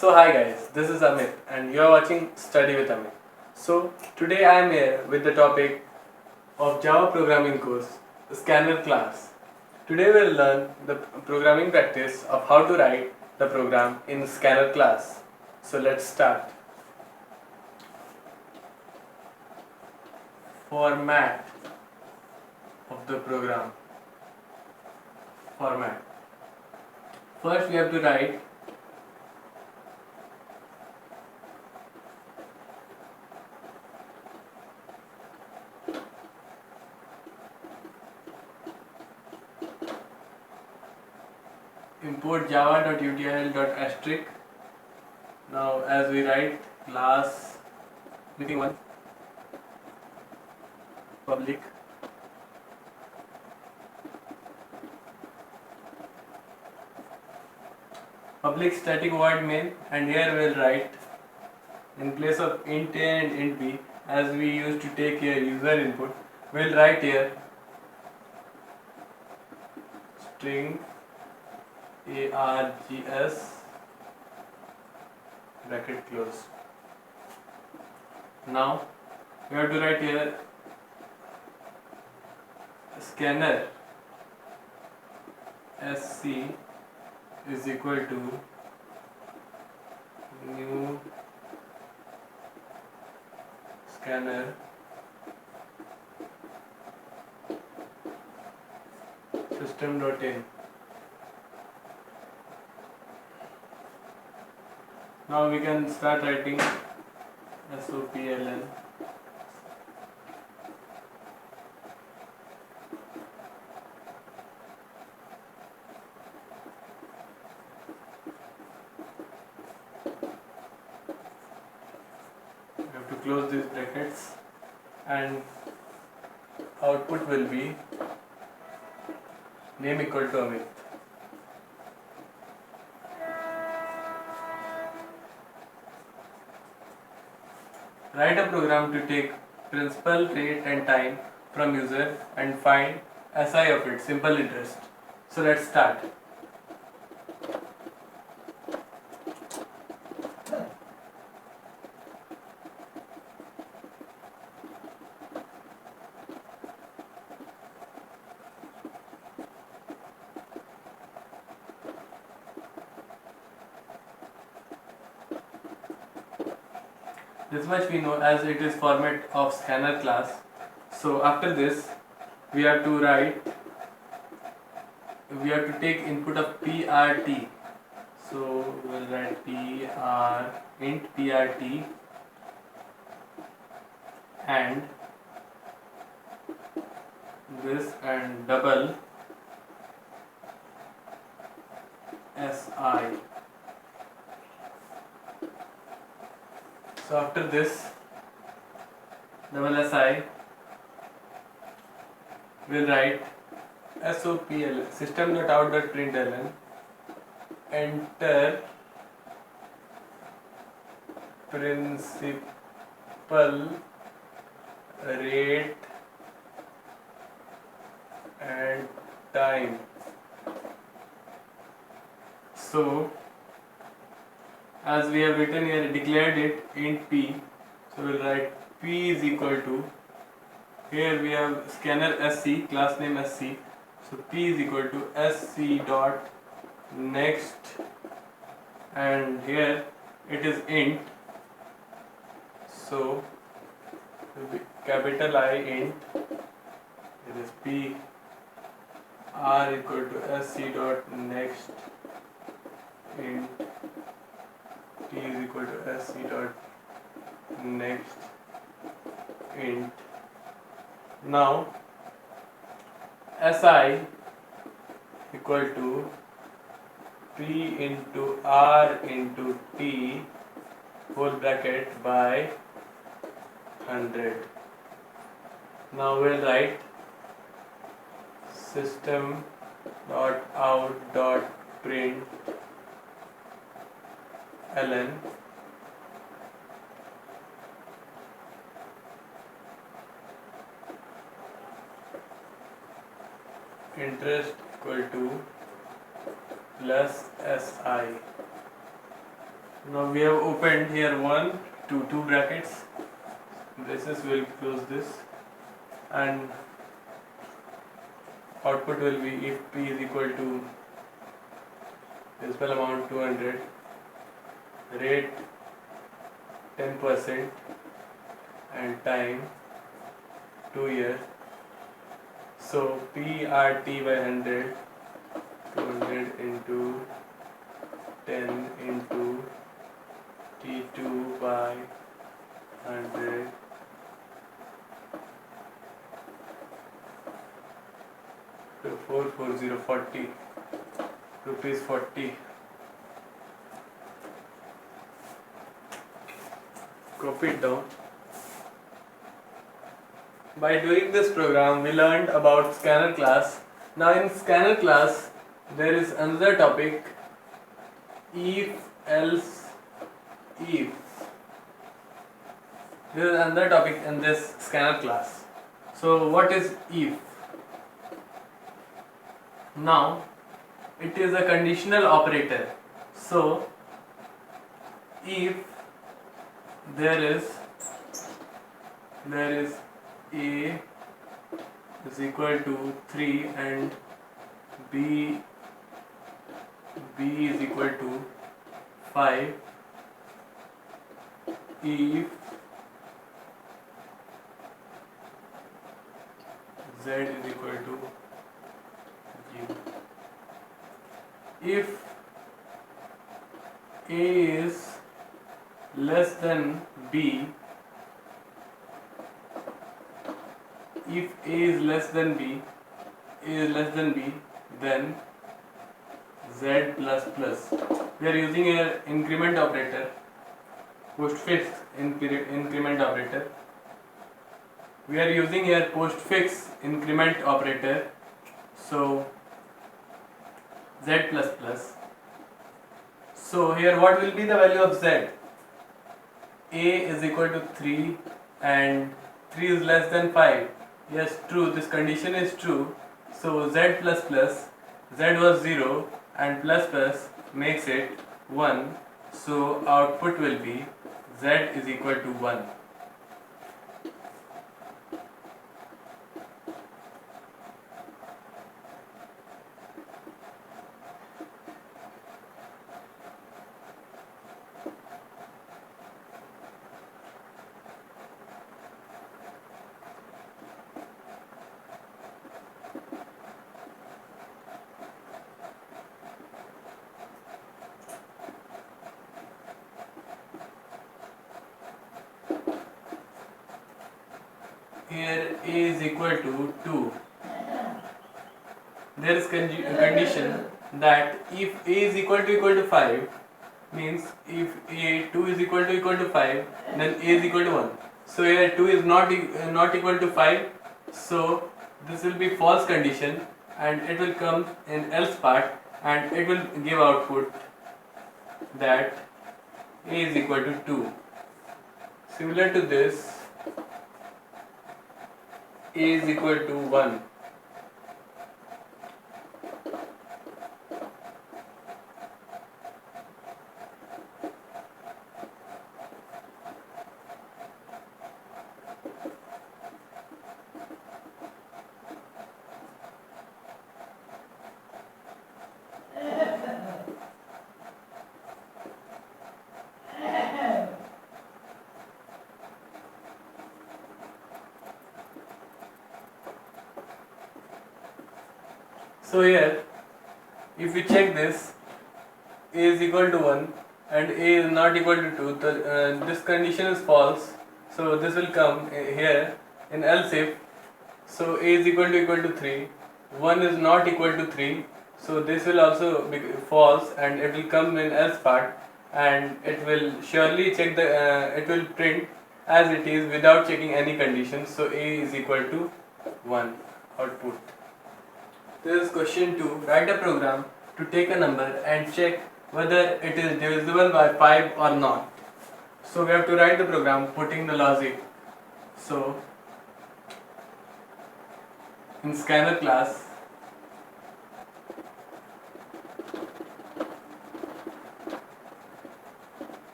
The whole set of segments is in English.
So hi guys, this is Amit and you are watching Study with Amit. So today I am here with the topic of Java programming course, Scanner class. Today we will learn the programming practice of how to write the program in Scanner class. So let's start. Format of the program. Format. First we have to write import java.util.asterisk. Now as we write class anything one public static void main, and here we'll write in place of int a and int b, as we used to take here user input, we'll write here string args bracket close. Now we have to write here scanner sc is equal to new scanner system.in. Now we can start writing sopln. We have to close these brackets and output will be name equal to Amit. Write a program to take principal, rate and time from user and find SI of it, simple interest. So let's start. This much we know as it is format of scanner class. So after this we have to take input of prt. So we'll write int prt and this and double si. So after this double si, we'll write sopl system.out.println enter principal, rate and time. So as we have written here, declared it int p, so we'll write p is equal to, here we have scanner sc, class name sc, so p is equal to sc dot next, and here it is int, so capital I int, it is p r equal to sc dot next int t is equal to sc dot next int. Now si equal to p into r into t whole bracket by 100. Now we'll write system dot out dot print ln interest equal to plus si. Now we have opened here 1, 2, 2 brackets. Braces will close this, and output will be if P is equal to principal amount 200, rate 10%, and time 2 years. So PRT by 100, 200 into 10 into T2 by 100 to 440, rupees 40. Copy it down. By doing this program, we learned about scanner class. Now in scanner class, there is another topic, if, else, if. This is another topic in this scanner class. So what is if? Now it is a conditional operator. So if there is A is equal to 3 and B is equal to 5, if Z is equal to 0. If A is less than B, if A is less than B, then Z plus plus. We are using an increment operator, postfix increment operator. We are using here postfix increment operator. So Z plus plus. So here what will be the value of Z? A is equal to 3 and 3 is less than 5. Yes, true, this condition is true. So Z plus plus, Z was 0 and plus plus makes it 1. So output will be Z is equal to 1. Here A is equal to 2. There is condition that if A is equal to 5, means if A2 is equal to 5, then A is equal to 1. So here 2 is not equal to 5, so this will be false condition and it will come in else part and it will give output that A is equal to 2. Similar to this, A is equal to 1. So here, if we check this, A is equal to 1 and A is not equal to 2, this condition is false. So this will come here in else if. So A is equal to 3, 1 is not equal to 3. So this will also be false and it will come in else part and it will surely check it will print as it is without checking any conditions. So A is equal to 1 output. This is question 2. Write a program to take a number and check whether it is divisible by 5 or not. So we have to write the program putting the logic. So in scanner class,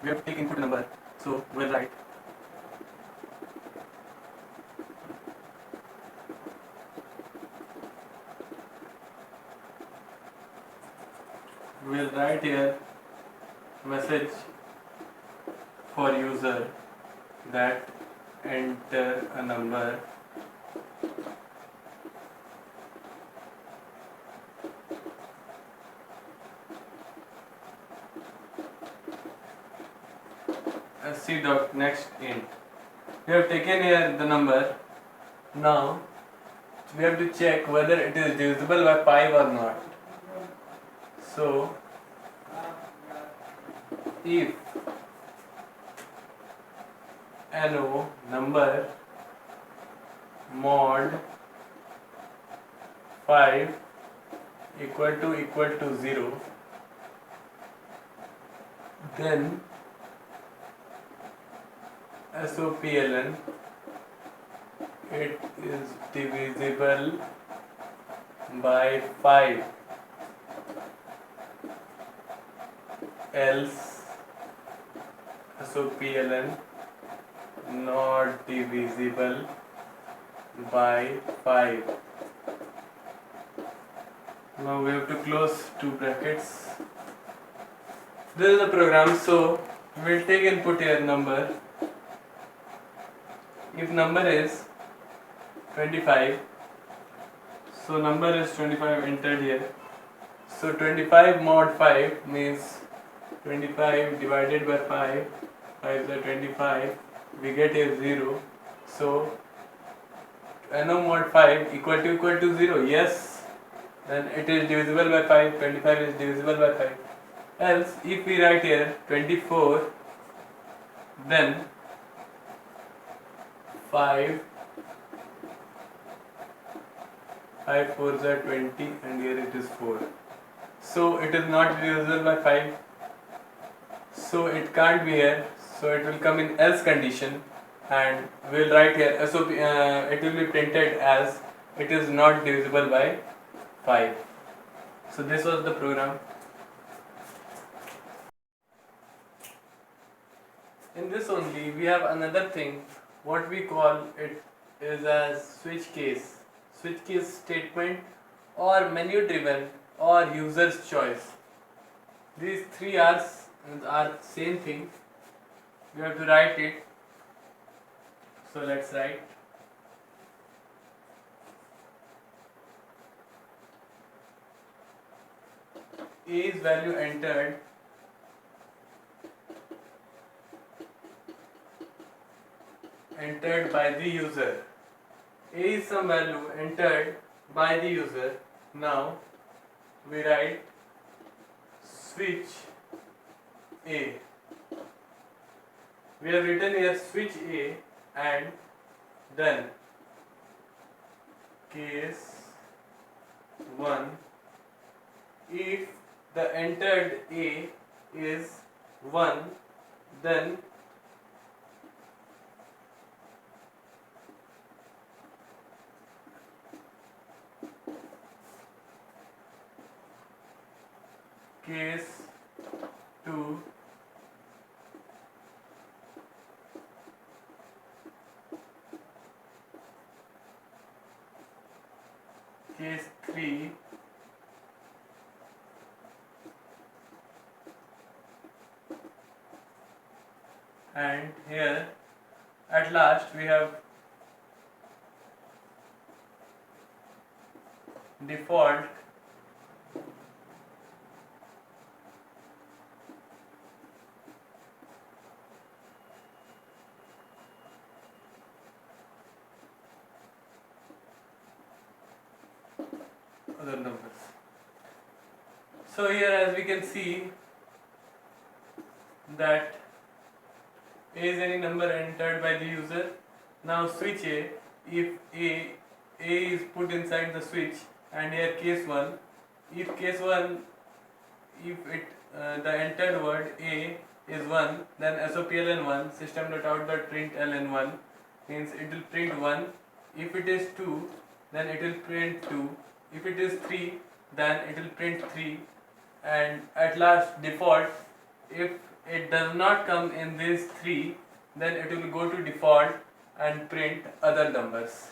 we have to take input number. So we'll write here message for user that enter a number sc dot next int. We have taken here the number. Now we have to check whether it is divisible by 5 or not. So if no number mod 5 equal to 0, then SOPLN it is divisible by 5, else SOPLN not divisible by 5. Now we have to close two brackets. This is the program, so we will take input here number. If number is 25, so number is 25 entered here. So 25 mod 5 means 25 divided by 5, 5 is 25, we get a 0. So no mod 5 equal to 0, yes, then it is divisible by 5, 25 is divisible by 5. Else if we write here 24, then 5 4s are 20 and here it is 4. So it is not divisible by 5. So it can't be here. So it will come in else condition and we will write here SOP, it will be printed as it is not divisible by 5. So this was the program. In this only we have another thing, what we call it is as switch case statement or menu driven or user's choice. These three are same thing. We have to write it. So let's write A is value entered by the user. A is some value entered by the user. Now we write switch A. We have written here switch A and then case 1, if the entered A is 1, then case 2, case 3, and here at last we have default other numbers. So here as we can see that A is any number entered by the user. Now switch A, if A is put inside the switch, and here case 1, if case 1, if it the entered word A is 1, then SOPLN 1, system.out.println1 means it will print 1. If it is 2, then it will print 2. If it is 3, then it will print 3. And at last default, if it does not come in these three, then it will go to default and print other numbers.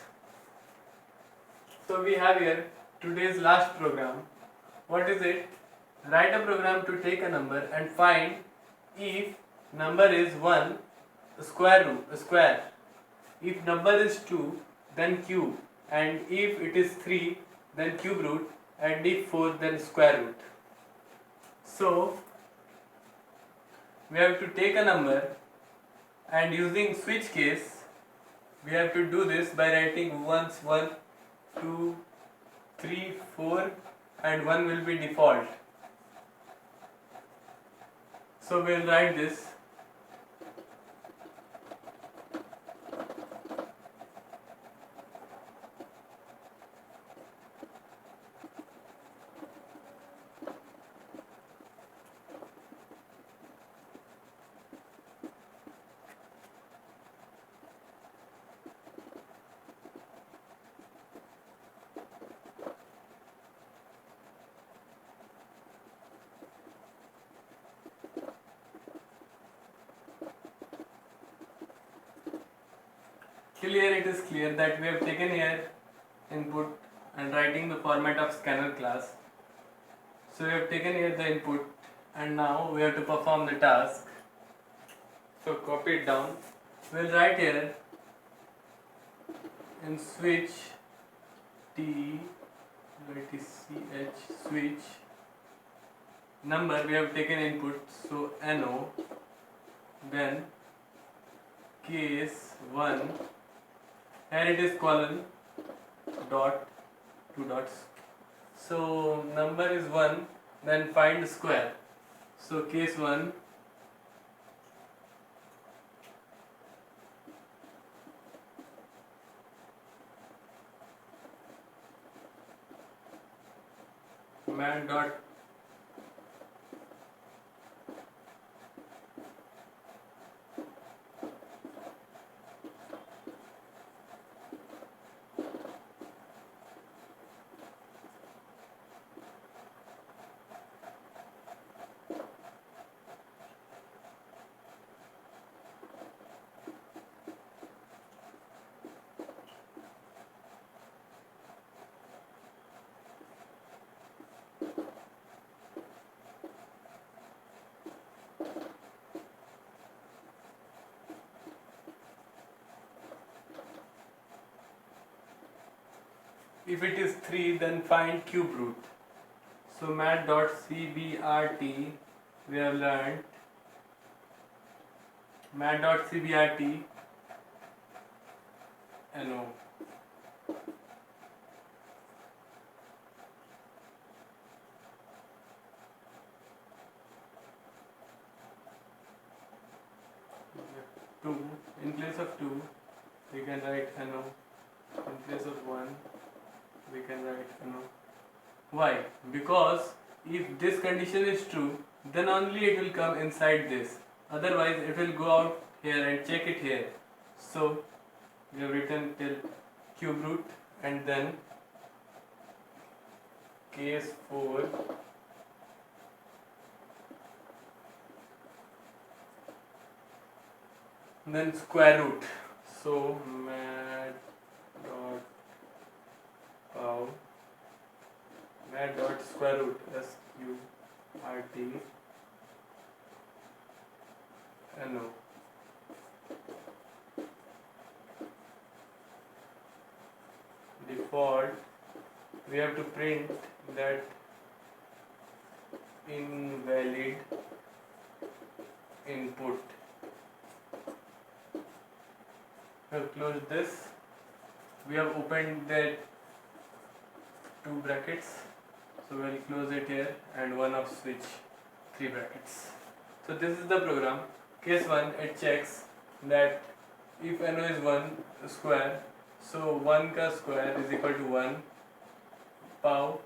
So we have here today's last program. What is it? Write a program to take a number and find if number is 1, square. If number is 2, then cube, and if it is 3, then cube root, and if 4, then square root. So we have to take a number, and using switch case we have to do this by writing once 1, 2, 3, 4, and 1 will be default. So we will write this. Till here it is clear that we have taken here input and writing the format of scanner class. So we have taken here the input and now we have to perform the task. So copy it down. We will write here in switch T, write ch switch number, we have taken input, so NO, then case 1, here it is colon dot, 2 dots. So number is 1, then find square. So case 1, mat dot if it is 3, then find cube root. So mat.cbrt, we have learned mat.cbrt NO. Two, in place of 2 we can write NO, in place of 1 we can write NO. Why? Because if this condition is true, then only it will come inside this, otherwise it will go out here and check it here. So we have written till cube root and then case 4, then square root. So mat dot pow mat dot square root sqrt no. Default, we have to print that invalid input. We have closed this. We have opened the 2 brackets, so we will close it here and one of switch 3 brackets. So this is the program. Case 1, it checks that if NO is 1 square, so 1 ka square is equal to 1, pow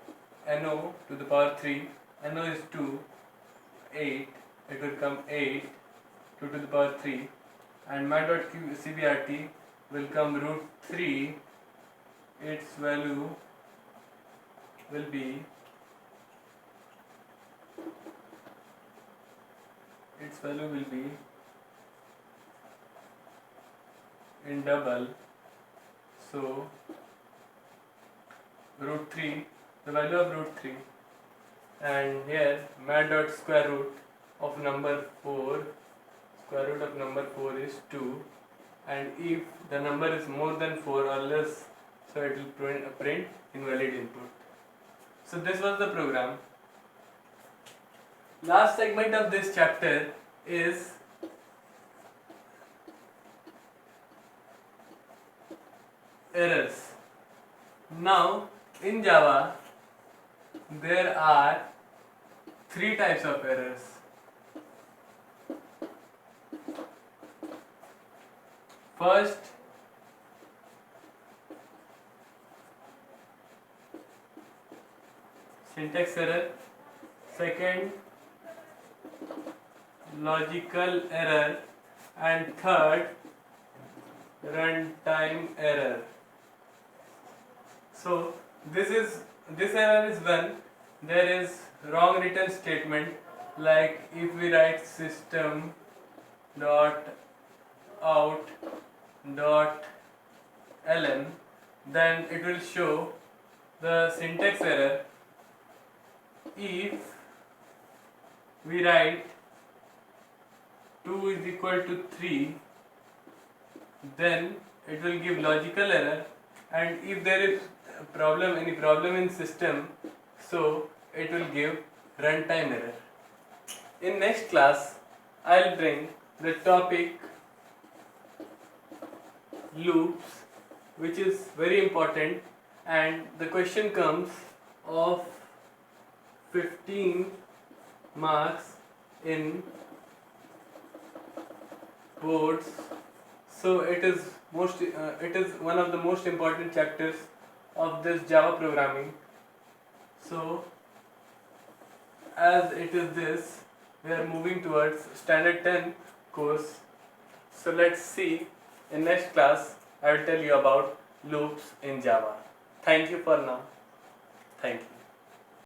NO to the power 3, NO is 2, 8, it will come 8, 2 to the power 3, and mat.cbrt will come root 3, its value will be its value will be in double, so root 3, the value of root 3, and here mat dot square root of number 4, square root of number 4 is 2, and if the number is more than 4 or less, so it will print invalid input. So this was the program. Last segment of this chapter is errors. Now in Java there are 3 types of errors. First, syntax error. Second, logical error. And third, runtime error. So this error is when there is wrong return statement, like if we write system dot out dot ln, then it will show the syntax error. If we write 2 is equal to 3, then it will give logical error, and if there is any problem in system, so it will give runtime error. In next class I'll bring the topic loops, which is very important, and the question comes of 15 marks in boards. So it is one of the most important chapters of this Java programming. So as it is this, we are moving towards standard 10 course. So let's see, in next class I will tell you about loops in Java. Thank you for now. Thank you.